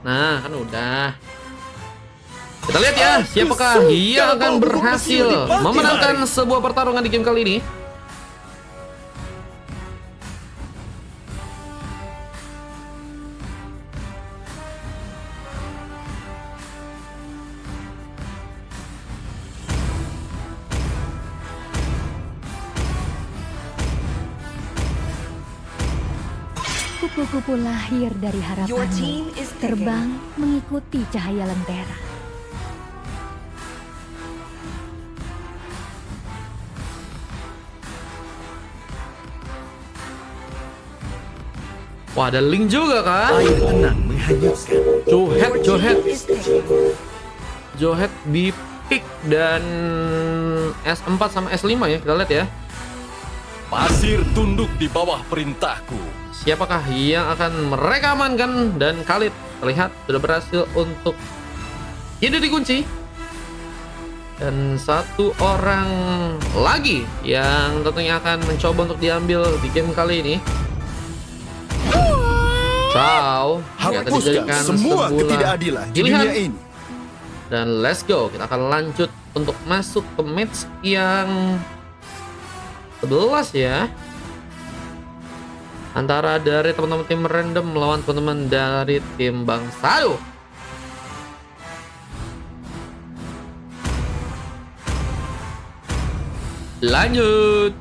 Nah, kan udah. Kita lihat ya, siapakah yang akan berhasil memenangkan sebuah pertarungan di game kali ini. Kupu-kupu lahir dari Your harapanmu, team is terbang mengikuti cahaya lentera. Wah, ada Link juga kan? Air tenang menghanyutkan. Johet di pick dan S4 sama S5 ya, kita lihat ya. Pasir tunduk di bawah perintahku. Siapakah yang akan mereka amankan? Dan Khalid terlihat sudah berhasil untuk tidak dikunci. Dan satu orang lagi yang tentunya akan mencoba untuk diambil di game kali ini. Ciao. Ternyata Hapuskan dijadikan semua sebuah ketidakadilan di pilihan. dunia ini. Dan let's go. Kita akan lanjut untuk masuk ke match yang 11 ya. Antara dari teman-teman tim random melawan teman-teman dari tim Bang Sado. Lanjut.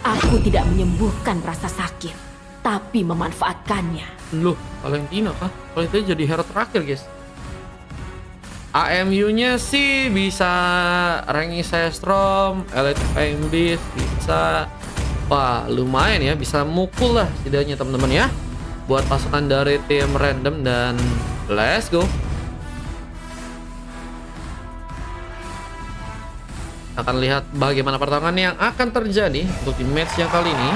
Aku tidak menyembuhkan rasa sakit, tapi memanfaatkannya. Loh, Valentina kah? Valentina jadi hero terakhir guys. AMU-nya sih bisa Rangi Sestrom, Elite FM Beast, bisa. Wah, lumayan ya, bisa mukul lah setidaknya teman-teman ya. Buat pasukan dari tim random dan let's go. Akan lihat bagaimana pertarungan yang akan terjadi untuk di match yang kali ini.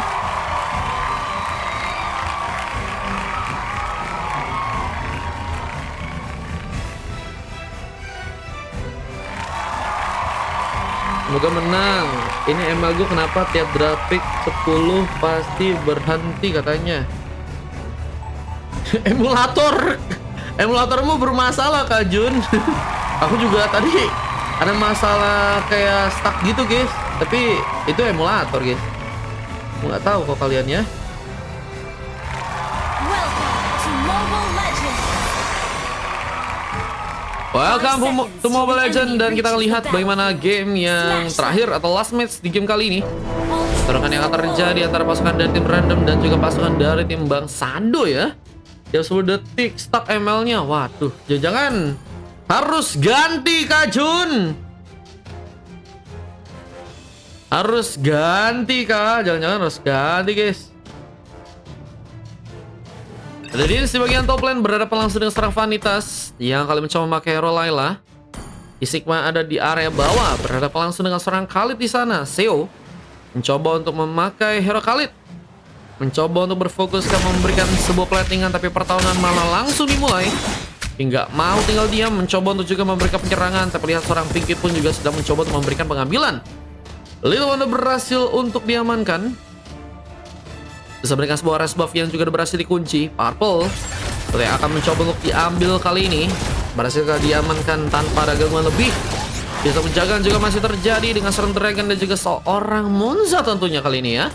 Semoga menang. Ini ML gue kenapa tiap grafik 10 pasti berhenti katanya. Emulatormu bermasalah Kak Jun. Aku juga tadi ada masalah kayak stuck gitu guys, tapi itu emulator guys. Aku nggak tahu kok kalian ya. Welcome to Mobile Legends, dan kita lihat bagaimana game yang terakhir atau last match di game kali ini. Pertarungan yang akan terjadi antara pasukan dari tim random dan juga pasukan dari tim Bang Sado ya. Yang 10 detik stuck ML-nya. Waduh, jangan harus ganti Kak Jun. Harus ganti Kak. Jangan-jangan harus ganti guys. Ada Dins di bagian top lane berhadapan langsung dengan serang Vanitas yang kali mencoba memakai hero Layla. Sigma ada di area bawah berhadapan langsung dengan serang Khalid di sana. Seo mencoba untuk memakai hero Khalid. Mencoba untuk berfokus ke memberikan sebuah platingan, tapi pertarungan malah langsung dimulai. Hingga mau tinggal diam, mencoba untuk juga memberikan penyerangan, tapi lihat seorang Pinky pun juga sedang mencoba untuk memberikan pengambilan. Little Wonder berhasil untuk diamankan. Bisa berikan sebuah res buff yang juga berhasil dikunci. Purple yang akan mencoba untuk diambil kali ini. Berhasil diamankan tanpa ada gangguan lebih. Bisa penjagaan juga masih terjadi dengan seorang Dragon dan juga seorang Monza tentunya kali ini ya.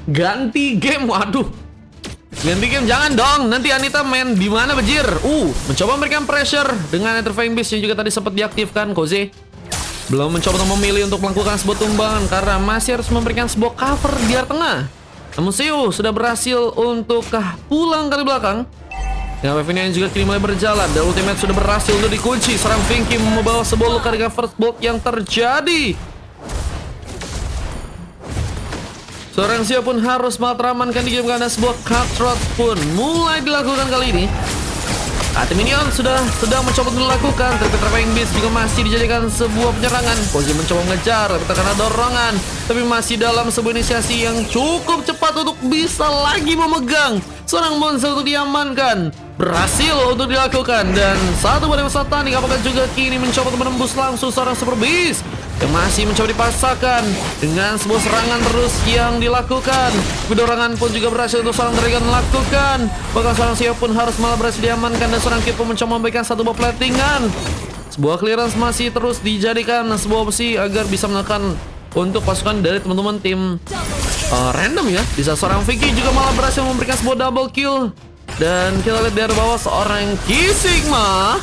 Ganti game, waduh. Ganti game jangan dong. Nanti Anita main di mana bejir? Mencoba memberikan pressure dengan Etherfang Beast yang juga tadi sempat diaktifkan. Koze belum mencoba untuk memilih untuk melakukan sebuah tumbangan karena masih harus memberikan sebuah cover di area tengah. Namun Seo sudah berhasil untuk pulang kali belakang. Dengan wave ini juga kini mulai berjalan dan ultimate sudah berhasil untuk dikunci. Serang Pinky membawa sebuah luka dengan first blood yang terjadi. Seorang Seo pun harus materamankan di game karena sebuah cutthroat pun mulai dilakukan kali ini. Tim minion sudah sedang mencoba untuk dilakukan, tapi Etherfang Beast juga masih dijadikan sebuah penyerangan. Koji mencoba mengejar, tapi terkena dorongan. Tapi masih dalam sebuah inisiasi yang cukup cepat untuk bisa lagi memegang seorang monster untuk diamankan. Berhasil untuk dilakukan. Dan satu pada masa tanding, apakah juga kini mencoba untuk menembus langsung seorang Super Beast yang masih mencoba dipaksakan dengan sebuah serangan terus yang dilakukan. Kedorangan pun juga berhasil untuk seorang Dragon lakukan. Bahkan seorang Sio pun harus malah berhasil diamankan. Dan seorang Kid pun mencoba memberikan satu buah platingan. Sebuah clearance masih terus dijadikan sebuah opsi agar bisa menekan untuk pasukan dari teman-teman tim random ya. Bisa seorang Vicky juga malah berhasil memberikan sebuah double kill. Dan kita lihat dari bawah seorang Ki Sigma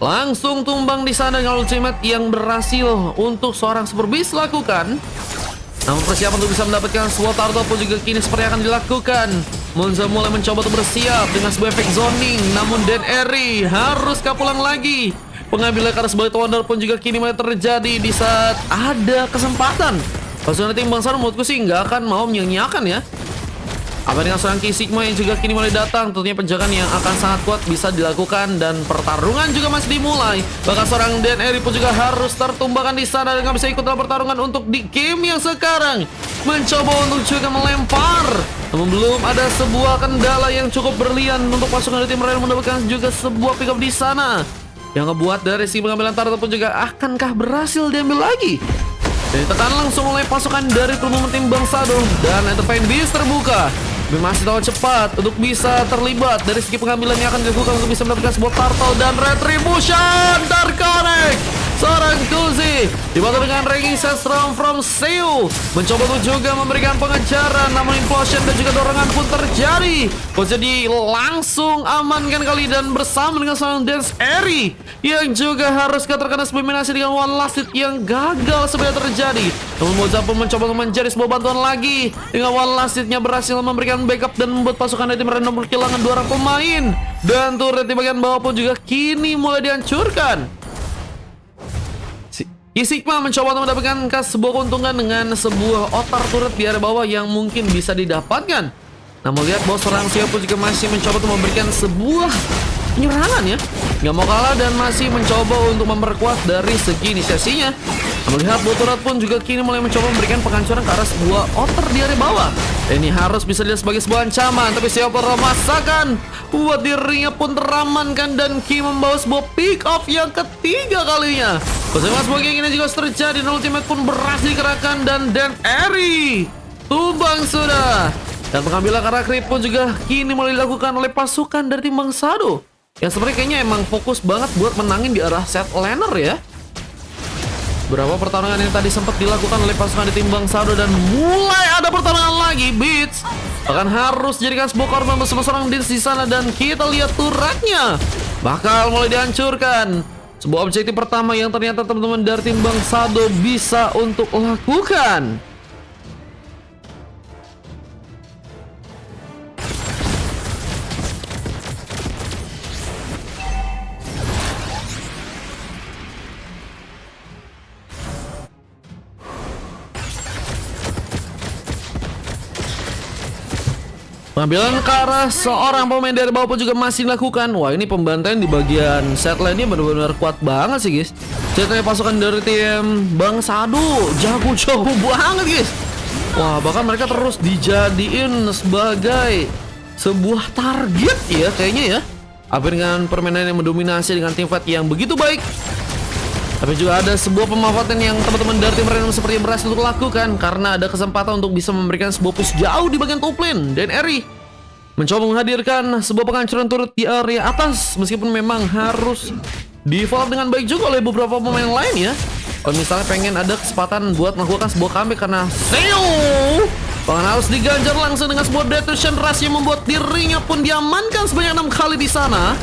langsung tumbang di sana dengan ultimate yang berhasil untuk seorang Super Beast lakukan. Namun persiapan untuk bisa mendapatkan sebuah turtle pun juga kini seperti akan dilakukan. Monza mulai mencoba untuk bersiap dengan sebuah efek zoning. Namun Dan Eri harus pulang lagi. Pengambilan karena sebagai Wonder pun juga kini mulai terjadi di saat ada kesempatan. Pasukan tim bangsa menurutku sih nggak akan mau menyia-nyiakan ya. Apa dengan seorang Ki Sigma yang juga kini mulai datang, tentunya penjagaan yang akan sangat kuat bisa dilakukan dan pertarungan juga masih dimulai. Bahkan seorang Dan Eri pun juga harus tertumbangkan di sana dan nggak bisa ikut dalam pertarungan untuk di game yang sekarang. Mencoba untuk juga melempar, namun belum ada sebuah kendala yang cukup berlian untuk pasukan dari tim Ryan mendapatkan juga sebuah pick up di sana. Yang ngebuat dari si pengambilan turtle pun juga akankah berhasil diambil lagi? Dan ditekan langsung oleh pasukan dari tim Bangsado. Dan Enterprise Beast terbuka. Masih tahu cepat untuk bisa terlibat dari segi pengambilan yang akan dilakukan untuk bisa mendapatkan sebuah turtle dan retribution terconnect. Seorang Kuzi dibantu dengan ranking set strong from Seo mencoba untuk juga memberikan pengejaran, namun implosion dan juga dorongan pun terjadi. Jadi langsung amankan kali dan bersama dengan seorang Dance Eri yang juga harus terkena eliminasi dengan one last hit yang gagal sebenarnya terjadi. Namun Moza pun mencoba untuk mencari sebuah bantuan lagi dengan one last hitnya berhasil memberikan backup dan membuat pasukan dari tim random kehilangan 2 orang pemain. Dan turret di bagian bawah pun juga kini mulai dihancurkan. Ki Sigma mencoba untuk mendapatkan sebuah keuntungan dengan sebuah otar turret di area bawah yang mungkin bisa didapatkan. Namun lihat bahwa seorang Sio pun juga masih mencoba untuk memberikan sebuah penyerangan ya. Nggak mau kalah dan masih mencoba untuk memperkuat dari segi inisiasinya. Namun lihat bahwa turret pun juga kini mulai mencoba memberikan penghancuran ke arah sebuah otar di area bawah. Dan ini harus bisa dilihat sebagai sebuah ancaman. Tapi Sio pun merasakan buat dirinya pun teramankan dan Ki membawa sebuah pick off yang ketiga kalinya. Bersama sebuah yang ini juga terjadi dan ultimate pun berhasil dikerahkan dan Dan Eri tumbang sudah. Dan pengambilan karena creep pun juga kini mulai dilakukan oleh pasukan dari tim Bangsado yang sebenarnya kayaknya emang fokus banget buat menangin di arah set laner ya. Beberapa pertarungan yang tadi sempat dilakukan oleh pasukan di tim Bangsado dan mulai ada pertarungan lagi. Beats akan harus jadikan sebuah korban bersama seorang Dins di sana dan kita lihat turretnya bakal mulai dihancurkan. Sebuah objektif pertama yang ternyata teman-teman dari tim Bangsado bisa untuk lakukan. Pengambilan ke arah seorang pemain dari bawah pun juga masih dilakukan. Wah, ini pembantaian di bagian set lane-nya benar-benar kuat banget sih guys. Ceritanya pasukan dari tim Bangsado jago-jago banget guys. Wah, bahkan mereka terus dijadiin sebagai sebuah target ya kayaknya ya. Apa dengan permainan yang mendominasi dengan tim fight yang begitu baik. Tapi juga ada sebuah pemanfaatan yang teman-teman dari tim random seperti berhasil untuk lakukan karena ada kesempatan untuk bisa memberikan sebuah push jauh di bagian top lane. Dan Eri mencoba menghadirkan sebuah penghancuran turret di area atas meskipun memang harus di-follow dengan baik juga oleh beberapa pemain lain ya. Kalau misalnya pengen ada kesempatan buat melakukan sebuah comeback karena Seo bahkan harus diganjar langsung dengan sebuah detonation rush yang membuat dirinya pun diamankan sebanyak 6 kali di sana.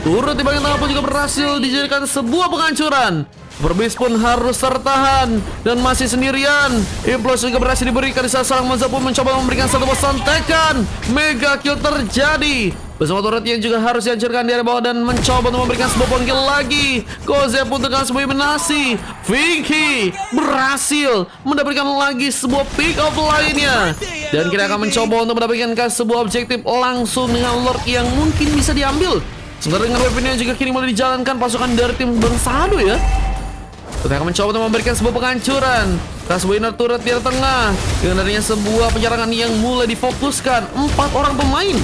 Turret di bagian tengah pun juga berhasil dijadikan sebuah penghancuran. Super Beast pun harus tertahan dan masih sendirian. Implosion juga berhasil diberikan di saat seorang Monza pun mencoba memberikan satu buah santekan. Mega kill terjadi. Bersama turret yang juga harus dihancurkan di area bawah dan mencoba untuk memberikan sebuah point kill lagi. Koze pun dengan sebuah eliminasi. Vicky berhasil mendapatkan lagi sebuah pick off lainnya. Dan kita akan mencoba untuk mendapatkan sebuah objektif langsung dengan Lord yang mungkin bisa diambil. Sementara dengan weaponnya juga kini mulai dijalankan pasukan dari tim Bangsado ya. Kita akan mencoba untuk memberikan sebuah penghancuran. Sebuah inner turret di tengah. Dengan adanya sebuah penyerangan yang mulai difokuskan, 4 orang pemain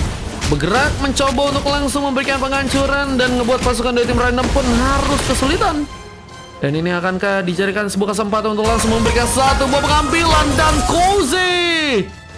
bergerak mencoba untuk langsung memberikan penghancuran dan ngebuat pasukan dari tim random pun harus kesulitan. Dan ini akankah dijadikan sebuah kesempatan untuk langsung memberikan satu buah pengambilan, dan Koze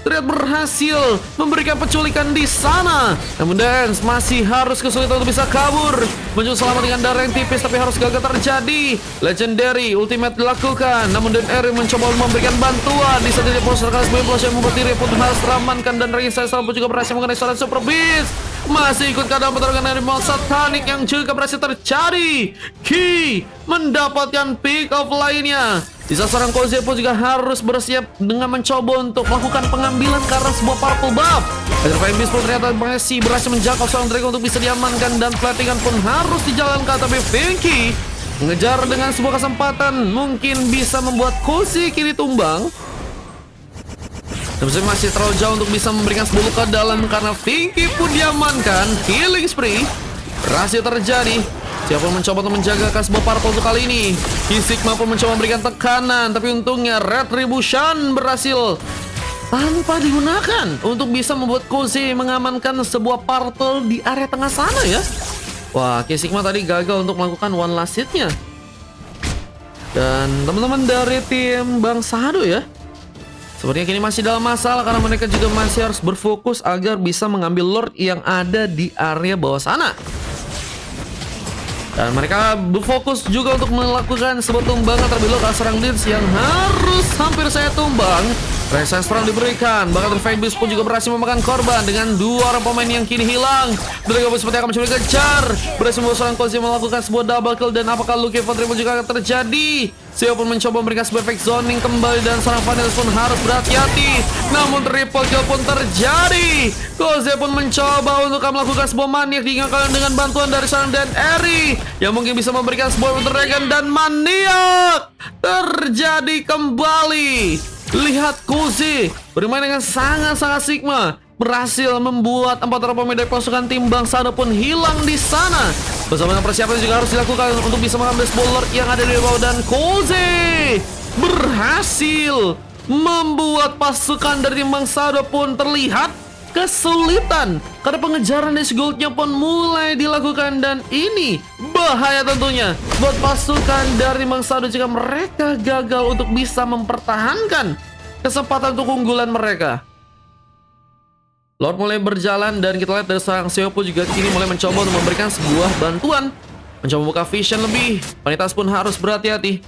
terlihat berhasil memberikan penculikan di sana. Namun Dance masih harus kesulitan untuk bisa kabur. Mencoba selamat dengan darah yang tipis, tapi harus gagal terjadi. Legendary ultimate dilakukan, namun Dan Eri mencoba memberikan bantuan. Di saat ini proses sebuah proses yang membuat diri pun harus teramankan, dan Raisa pun juga berhasil mengenai seorang Super Beast. Masih ikut keadaan pertarungan dari Mount Satanik yang juga berhasil terjadi. Ki mendapatkan pick off lainnya. Di saat seorang Koze pun juga harus bersiap dengan mencoba untuk melakukan pengambilan karena sebuah purple buff. Divine Beast pun ternyata masih berhasil menjangkau seorang Dragon untuk bisa diamankan, dan platingan pun harus dijalankan. Tapi Pinky mengejar dengan sebuah kesempatan, mungkin bisa membuat Koze kini tumbang. Tapi masih terlalu jauh untuk bisa memberikan sebuah luka dalam karena Pinky pun diamankan. Healing spree berhasil terjadi. Siapa mencoba untuk menjaga sebuah purple untuk kali ini. Sigma pun mencoba memberikan tekanan, tapi untungnya Retribution berhasil tanpa digunakan untuk bisa membuat Koze mengamankan sebuah purple di area tengah sana ya. Wah, Sigma tadi gagal untuk melakukan one last hit-nya. Dan teman-teman dari tim Bang Sado ya, sepertinya kini masih dalam masalah karena mereka juga masih harus berfokus agar bisa mengambil Lord yang ada di area bawah sana. Dan mereka berfokus juga untuk melakukan sebuah tumbangan terlebih dahulu karena serang Dins yang harus hampir saya tumbang. Resistance diberikan, bahkan Divine Beast pun juga berhasil memakan korban dengan 2 orang pemain yang kini hilang. Mereka pun seperti akan mencoba kejar, berhasil membuat seorang Koze melakukan sebuah double kill, dan apakah Lucky Infantry pun juga akan terjadi. Seo pun mencoba memberikan sebuah efek zoning kembali, dan seorang Vanilla pun harus berhati-hati. Namun triple kill pun terjadi. Koze pun mencoba untuk melakukan sebuah maniak diingatkan dengan bantuan dari seorang Dan Eri yang mungkin bisa memberikan sebuah Dragon, dan maniak terjadi kembali. Lihat Koze bermain dengan sangat-sangat Sigma, berhasil membuat 4 orang pemain dari pasukan tim Bang Sado pun hilang di sana. Bersama dengan persiapan juga harus dilakukan untuk bisa mengambil spoiler yang ada di bawah, dan Koze berhasil membuat pasukan dari tim Bang Sado pun terlihat kesulitan karena pengejaran dari goldnya pun mulai dilakukan, dan ini bahaya tentunya buat pasukan dari Bang Sado jika mereka gagal untuk bisa mempertahankan kesempatan untuk keunggulan mereka. Lord mulai berjalan, dan kita lihat dari seorang Seo pun juga kini mulai mencoba untuk memberikan sebuah bantuan, mencoba membuka vision lebih. Vanitas pun harus berhati-hati.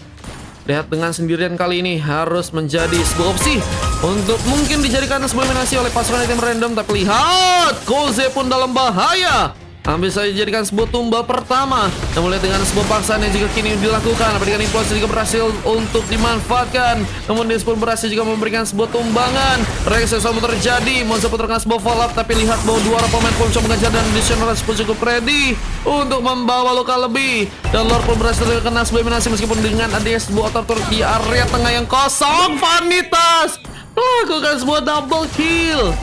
Lihat dengan sendirian kali ini harus menjadi sebuah opsi untuk mungkin dijadikan sebuah eliminasi oleh pasukan tim random. Tapi lihat, Koze pun dalam bahaya. Hampir saja dijadikan sebuah tumbal pertama. Namun lihat dengan sebuah paksaan yang juga kini dilakukan. Apa dengan impulsi juga berhasil untuk dimanfaatkan. Namun dia pun berhasil juga memberikan sebuah tumbangan. Reaksi sama terjadi. Monster pun terkena sebuah follow up. Tapi lihat bahwa 2 orang pemain pun coba mengejar, dan additional pun cukup ready untuk membawa luka lebih. Dan Lord pun berhasil kena sebuah eliminasi meskipun dengan adanya sebuah otor di area tengah yang kosong. Vanitas melakukan sebuah double kill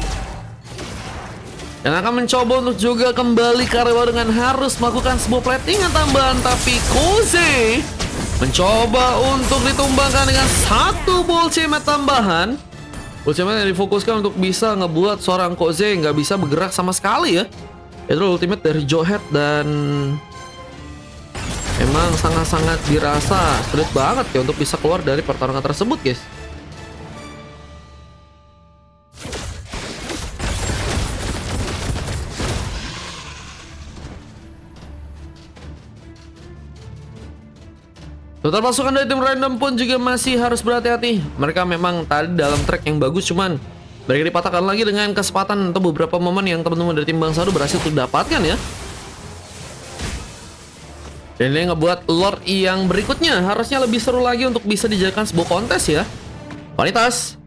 dan akan mencoba untuk juga kembali ke area dengan harus melakukan sebuah platingan tambahan. Tapi Koze mencoba untuk ditumbangkan dengan 1 ultimate tambahan. Ultimate yang difokuskan untuk bisa ngebuat seorang Koze nggak bisa bergerak sama sekali ya. Itu ultimate dari Johead, dan emang sangat-sangat dirasa sulit banget ya untuk bisa keluar dari pertarungan tersebut guys. Total pasukan dari tim random pun juga masih harus berhati-hati. Mereka memang tadi dalam track yang bagus, cuman mereka dipatahkan lagi dengan kesempatan atau beberapa momen yang teman-teman dari tim Bang Sado berhasil dapatkan ya. Dan ini ngebuat Lord yang berikutnya harusnya lebih seru lagi untuk bisa dijadikan sebuah kontes ya. Vanitas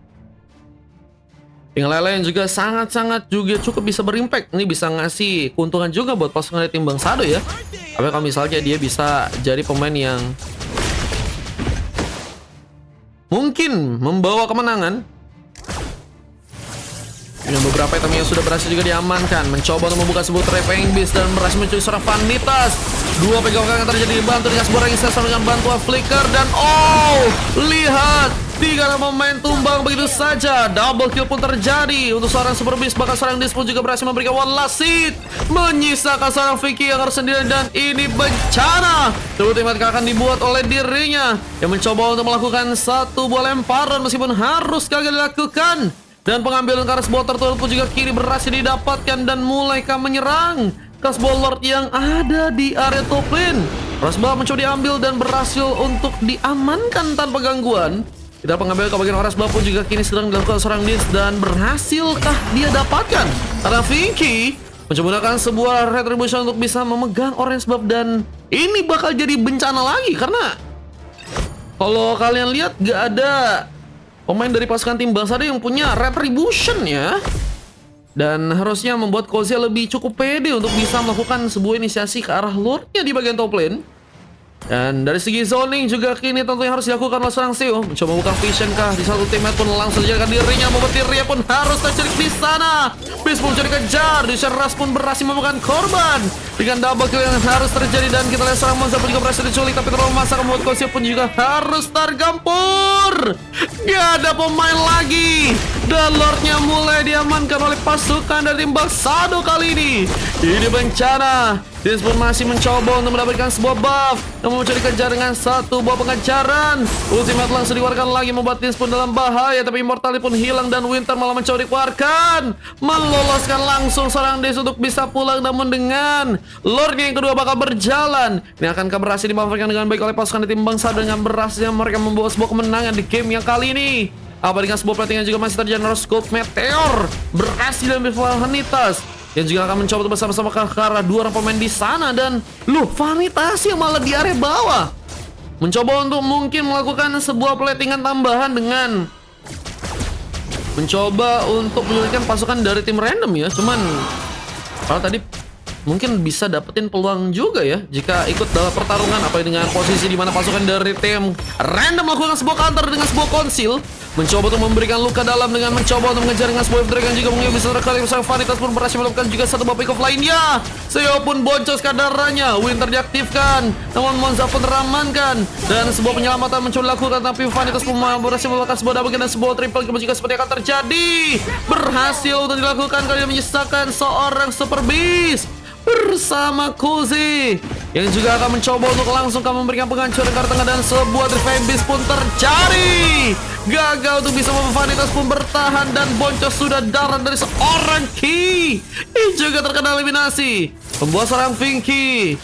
tinggal Lele yang juga sangat-sangat juga cukup bisa berimpact. Ini bisa ngasih keuntungan juga buat pasukan dari tim Bang Sado ya. Tapi kalau misalnya dia bisa jadi pemain yang mungkin membawa kemenangan. Dengan beberapa item yang sudah berhasil juga diamankan. Mencoba untuk membuka sebuah Divine Beast dan berhasil mencuri seorang Vanitas. 2 pegang yang terjadi dibantu dengan sebuah resistance dengan bantuan flicker. Dan oh, lihat 3 pemain tumbang begitu saja. Double kill pun terjadi untuk seorang Super Beast. Bahkan seorang Dis pun juga berhasil memberikan one last hit, menyisakan seorang Vicky yang harus sendirian. Dan ini bencana ultimate akan dibuat oleh dirinya yang mencoba untuk melakukan satu buah lemparan meskipun harus gagal dilakukan. Dan pengambilan Karas Water Turtle pun juga kini berhasil didapatkan dan mulai menyerang Kasbah Lord yang ada di area top lane. Rasbah mencoba diambil dan berhasil untuk diamankan tanpa gangguan. Kita pengambil kebagian Rasbah pun juga kini sedang dilakukan seorang Dis. Dan berhasilkah dia dapatkan? Karena Vicky mencoba menggunakan sebuah retribution untuk bisa memegang orange buff. Dan ini bakal jadi bencana lagi karena kalau kalian lihat gak ada pemain dari pasukan tim Bangsa yang punya retribution ya. Dan harusnya membuat Kozia lebih cukup pede untuk bisa melakukan sebuah inisiasi ke arah Lordnya di bagian top lane. Dan dari segi zoning juga kini tentunya harus dilakukan oleh seorang Seo. Mencoba buka vision kah di satu teammate pun langsung saja dirinya. Membuat dirinya pun harus tercerik di sana. Beast pun mencari kejar. Diseras pun berhasil memakan korban dengan double kill yang harus terjadi. Dan kita lihat seorang Monza pun juga berhasil diculik. Tapi terlalu masa membuat Kozia pun juga harus tergempur. Gak ada pemain lagi. Dan Lordnya mulai diamankan oleh pasukan dari tim Balsado kali ini. Ini bencana. Dins pun masih mencoba untuk mendapatkan sebuah buff, namun mencari kejar dengan satu buah pengejaran. Ultimate langsung dikeluarkan lagi membuat Dins pun dalam bahaya. Tapi Immortality pun hilang dan Winter malah mencoba dikeluarkan, meloloskan langsung seorang Dins untuk bisa pulang. Namun dengan Lordnya yang kedua bakal berjalan, ini akankah berhasil dimanfaatkan dengan baik oleh pasukan di tim Bangsa dengan berhasil mereka membawa sebuah kemenangan di game yang kali ini. Apa dengan sebuah plating yang juga masih terjadi. Roscope Meteor berhasil dan Vanitas yang juga akan mencoba bersama-sama ke arah 2 orang pemain di sana. Dan Vanitas yang malah di area bawah mencoba untuk mungkin melakukan sebuah platingan tambahan dengan mencoba untuk menyulitkan pasukan dari tim random ya. Cuman kalau tadi mungkin bisa dapetin peluang juga ya jika ikut dalam pertarungan. Apa dengan posisi di mana pasukan dari tim random melakukan sebuah counter dengan sebuah konsil, mencoba untuk memberikan luka dalam dengan mencoba untuk mengejar dengan sebuah drag yang juga mungkin bisa terkali. Bersama Vanitas pun berhasil melakukan juga satu buah pick off lainnya. Seo pun boncos kadarnya. Winter diaktifkan, namun Monza pun teramankan dan sebuah penyelamatan mencoba dilakukan. Tapi Vanitas pun berhasil melakukan sebuah double kill dan sebuah triple kill juga seperti akan terjadi. Berhasil untuk dilakukan kali ini menyisakan seorang Super Beast bersama Koze yang juga akan mencoba untuk langsung memberikan penghancuran ke tengah. Dan sebuah Divine Beast pun terjadi. Gagal untuk bisa membuat Vanitas pun bertahan dan boncos sudah darat dari seorang Ki. Ini juga terkena eliminasi. Membuat seorang Vinky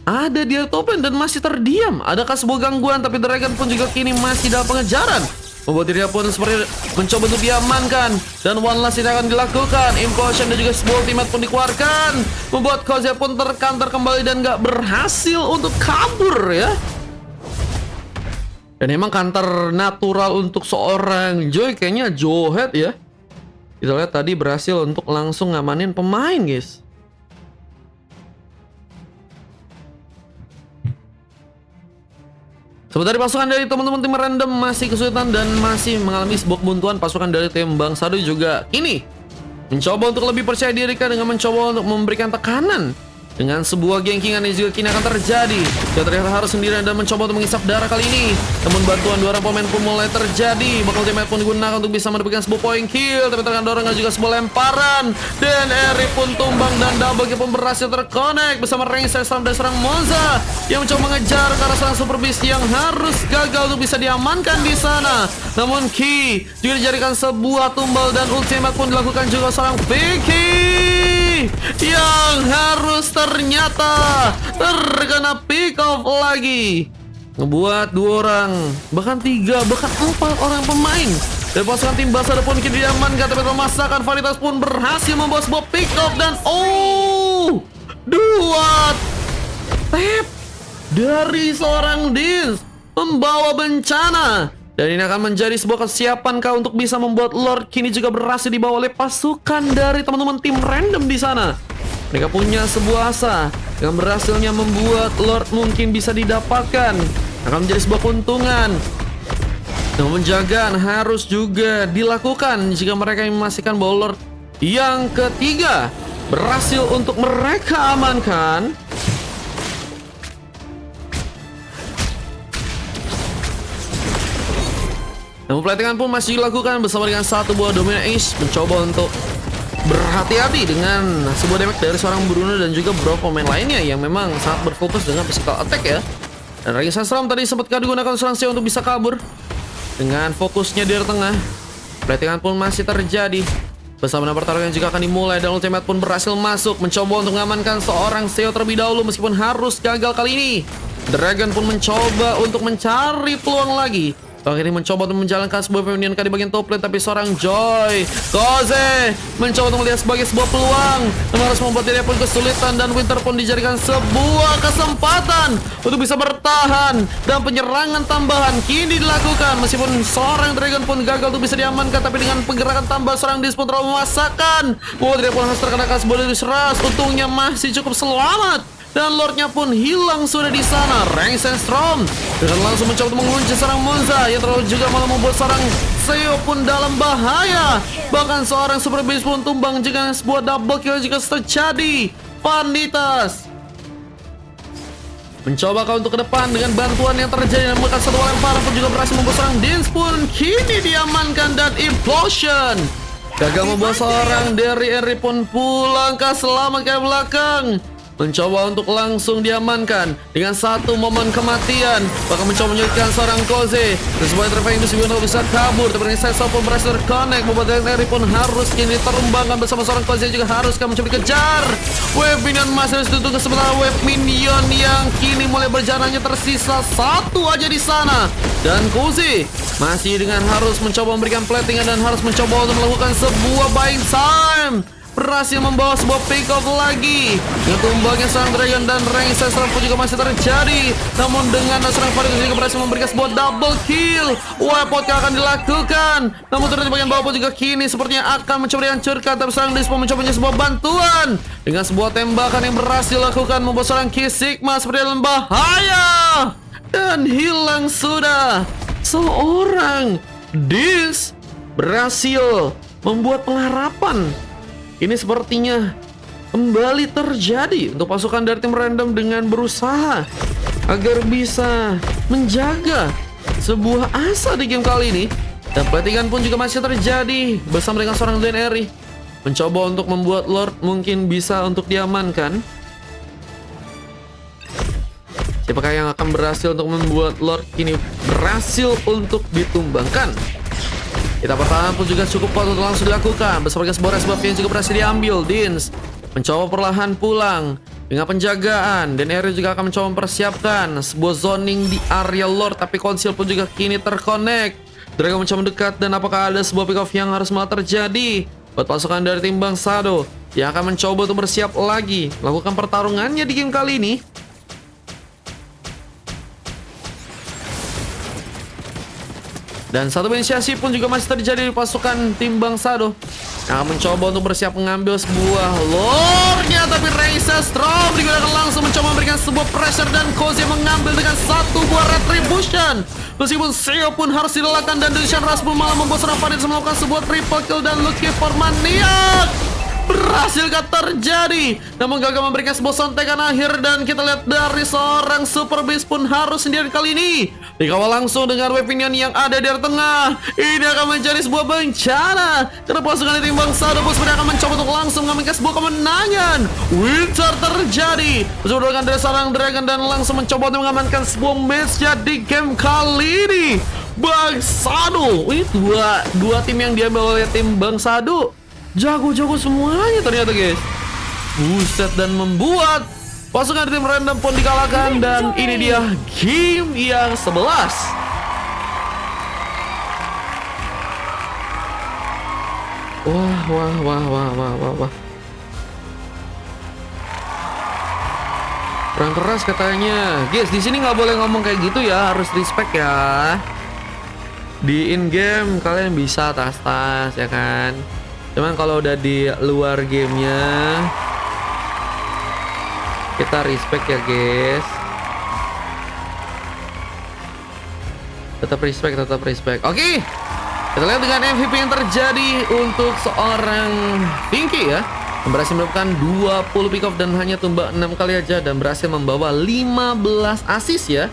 ada di top lane dan masih terdiam. Adakah sebuah gangguan? Tapi Dragon pun juga kini masih dalam pengejaran, membuat dirinya pun seperti mencoba untuk diamankan. Dan one last ini akan dilakukan. Implosion dan juga sebuah ultimate pun dikeluarkan, membuat Kozia pun terkantar kembali dan gak berhasil untuk kabur ya. Dan emang counter natural untuk seorang Joy kayaknya Johead ya. Kita lihat tadi berhasil untuk langsung ngamanin pemain guys. Sementara pasukan dari teman-teman tim random masih kesulitan dan masih mengalami sebuah buntuan. Pasukan dari tim Bang Sado juga ini mencoba untuk lebih percaya diri dengan mencoba untuk memberikan tekanan dengan sebuah gengkingan yang juga kini akan terjadi. Dia terlihat harus sendirian dan mencoba untuk mengisap darah kali ini. Namun bantuan 2 orang pemain pun mulai terjadi. Bakal ultimate pun digunakan untuk bisa mendapatkan sebuah point kill. Tapi terkena dorongan juga sebuah lemparan. Dan Eri pun tumbang dan double kill pun berhasil terconnect bersama Ring Sesam dan serang Monza yang mencoba mengejar ke arah serang Super Beast yang harus gagal untuk bisa diamankan di sana. Namun Ki juga dijadikan sebuah tumbal dan ultimate pun dilakukan juga seorang Vicky yang harus ternyata terkena pick off lagi, ngebuat 2 orang, bahkan 3, bahkan 4 orang pemain dari pasukan tim Basada pun kini diamankan. Tapi memasakkan Vanitas pun berhasil membawa sebuah pick off dan 2 tap dari seorang Dins membawa bencana. Dan ini akan menjadi sebuah kesiapan kah untuk bisa membuat Lord kini juga berhasil dibawa oleh pasukan dari teman-teman tim random di sana. Mereka punya sebuah asa dengan berhasilnya membuat Lord mungkin bisa didapatkan. Akan menjadi sebuah keuntungan. Namun penjagaan harus juga dilakukan jika mereka memastikan bahwa Lord yang ketiga berhasil untuk mereka amankan. Namun platingan pun masih dilakukan bersama dengan satu buah Domino Ace, mencoba untuk berhati-hati dengan sebuah damage dari seorang Bruno dan juga beberapa pemain lainnya yang memang sangat berfokus dengan physical attack ya. Dan Ring Sensrom tadi sempat digunakan seorang Seo untuk bisa kabur dengan fokusnya di tengah. Platingan pun masih terjadi. Bersama pertarungan juga akan dimulai dan ultimate pun berhasil masuk, mencoba untuk mengamankan seorang Seo terlebih dahulu meskipun harus gagal kali ini. Dragon pun mencoba untuk mencari peluang lagi. Kali ini mencoba untuk menjalankan sebuah Feminion di bagian top lane, tapi seorang Joy Koze mencoba untuk melihat sebagai sebuah peluang, namun harus membuat dirinya pun kesulitan dan Winter pun dijadikan sebuah kesempatan untuk bisa bertahan dan penyerangan tambahan kini dilakukan meskipun seorang Dragon pun gagal untuk bisa diamankan, tapi dengan penggerakan tambah seorang Dis pun terlalu memaksakan. Dia pun harus terkena sebuah ras, untungnya masih cukup selamat. Dan Lordnya pun hilang sudah di sana. Ring Sensrom dengan langsung mencoba untuk mengunci seorang Monza yang terlalu juga malah membuat seorang Seo pun dalam bahaya. Bahkan seorang Super Beast pun tumbang jika sebuah double kill jika terjadi. Vanitas mencoba kau untuk ke depan dengan bantuan yang terjadi, namun satu lemparan pun juga berhasil membuat seorang Dins pun kini diamankan dan implosion. Gagal membuat seorang dari Eri pun pulang ke selamat ke belakang. Mencoba untuk langsung diamankan dengan satu momen kematian, bahkan mencoba menyulitkan seorang Koze. Dan sebuah intervensi untuk bisa kabur, tapi dengan Sensor pun berhasil terconnect, membuat Eri pun harus kini terumbangkan bersama seorang Koze juga harus mencoba dikejar. Wave Minion masih harus ditutup, sementara Wave Minion yang kini mulai berjalan hanya tersisa satu aja di sana. Dan Koze masih dengan harus mencoba memberikan platingan dan harus mencoba untuk melakukan sebuah buying time. Berhasil membawa sebuah pick off lagi dengan tumbangnya seorang Dragon dan Ring Sensor pun juga masih terjadi. Namun dengan seorang Vanitas juga berhasil memberikan sebuah double kill. Wapot akan dilakukan, namun ternyata bagian bawah pun juga kini sepertinya akan mencoba dihancurkan, tapi seorang Dispo mencobanya sebuah bantuan dengan sebuah tembakan yang berhasil dilakukan, membuat seorang Ki Sigma seperti dalam bahaya dan hilang sudah. Seorang Dis berhasil membuat pengharapan ini sepertinya kembali terjadi untuk pasukan dari tim random dengan berusaha agar bisa menjaga sebuah asa di game kali ini. Dan platingan pun juga masih terjadi bersama dengan seorang DNRI mencoba untuk membuat Lord mungkin bisa untuk diamankan. Siapakah yang akan berhasil untuk membuat Lord kini berhasil untuk ditumbangkan? Kita pertahanan pun juga cukup kuat untuk langsung dilakukan bersama dengan sebuah resbuff yang juga berhasil diambil. Dins mencoba perlahan pulang dengan penjagaan, dan Eri juga akan mencoba mempersiapkan sebuah zoning di area Lord, tapi konsil pun juga kini terconnect. Dragon mencoba mendekat, dan apakah ada sebuah pick off yang harus malah terjadi buat pasukan dari tim Bang Sado yang akan mencoba untuk bersiap lagi melakukan pertarungannya di game kali ini. Dan satu inisiasi pun juga masih terjadi di pasukan tim Bang Sado yang akan mencoba untuk bersiap mengambil sebuah lore-nya, tapi Ring Sensrom digunakan langsung mencoba memberikan sebuah pressure, dan Koze mengambil dengan satu buah retribution. Meskipun Seo pun harus dilelakan, dan Dushan Ras pun malah membuat seorang Vanitas melakukan sebuah triple kill dan Lucky for Maniac. Berhasilkah terjadi? Namun gagal memberikan sebuah sontekan akhir, dan kita lihat dari seorang Super Beast pun harus sendiri kali ini dikawal langsung dengan Wave Minion yang ada di tengah. Ini akan menjadi sebuah bencana karena pasukan tim Bang Sado pun sebenarnya akan mencoba untuk langsung mengambil sebuah kemenangan. Winter terjadi bersama dengan dari seorang Dragon dan langsung mencoba untuk mengamankan sebuah match di game kali ini. Bang Sado, ini dua tim yang diambil oleh tim Bang Sado jago-jago semuanya ternyata guys. Buset, dan membuat pasukan tim random pun dikalahkan, dan ini dia game yang 11. Wah. Kurang keras katanya. Guys, di sini nggak boleh ngomong kayak gitu ya, harus respect ya. Di in game kalian bisa tas-tas ya kan. Cuman kalau udah di luar gamenya kita respect ya guys. Tetap respect. Oke. Kita lihat dengan MVP yang terjadi untuk seorang Pinky ya, yang berhasil melakukan 20 pick off dan hanya tumbang 6 kali aja, dan berhasil membawa 15 assist ya.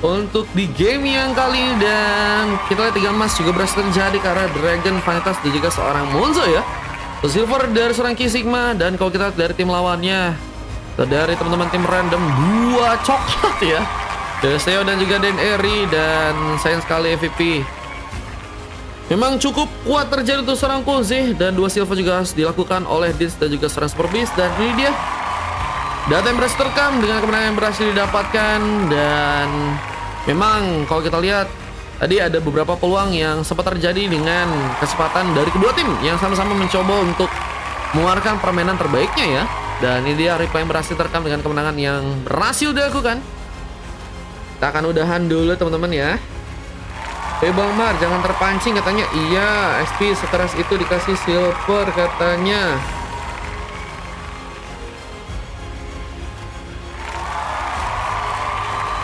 untuk di game yang kali ini. Dan kita lihat 3 emas juga berhasil terjadi karena Dragon Vanitas dan juga seorang Monzo ya. Silver dari seorang Ki Sigma. Dan kalau kita lihat dari tim lawannya, dari teman-teman tim random 2 coklat ya, dari Seo dan juga Den Eri. Dan sayang sekali MVP memang cukup kuat terjadi untuk seorang Koze. Dan 2 silver juga harus dilakukan oleh Dins dan juga seorang Super Beast. Dan ini dia data yang berhasil terekam dengan kemenangan yang berhasil didapatkan. Dan memang kalau kita lihat tadi ada beberapa peluang yang sempat terjadi dengan kesempatan dari kedua tim yang sama-sama mencoba untuk mengeluarkan permainan terbaiknya ya. Dan ini dia replay yang berhasil terekam dengan kemenangan yang berhasil dilakukan. Kita akan udahan dulu teman-teman ya. Bang Mar, jangan terpancing katanya. Iya, SP sekeras itu dikasih silver katanya.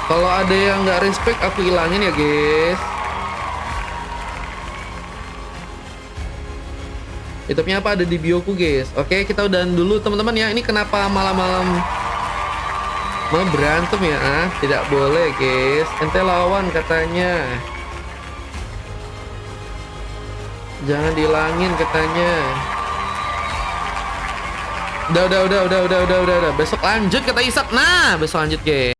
Kalau ada yang nggak respect aku hilangin ya guys. YouTube-nya apa ada di bioku guys. Oke, kita udahan dulu teman-teman ya. Ini kenapa malam-malam mau berantem ya? Tidak boleh guys. Ente lawan katanya. Jangan dihilangin katanya. Udah. Besok lanjut kata Isak. Nah, besok lanjut guys.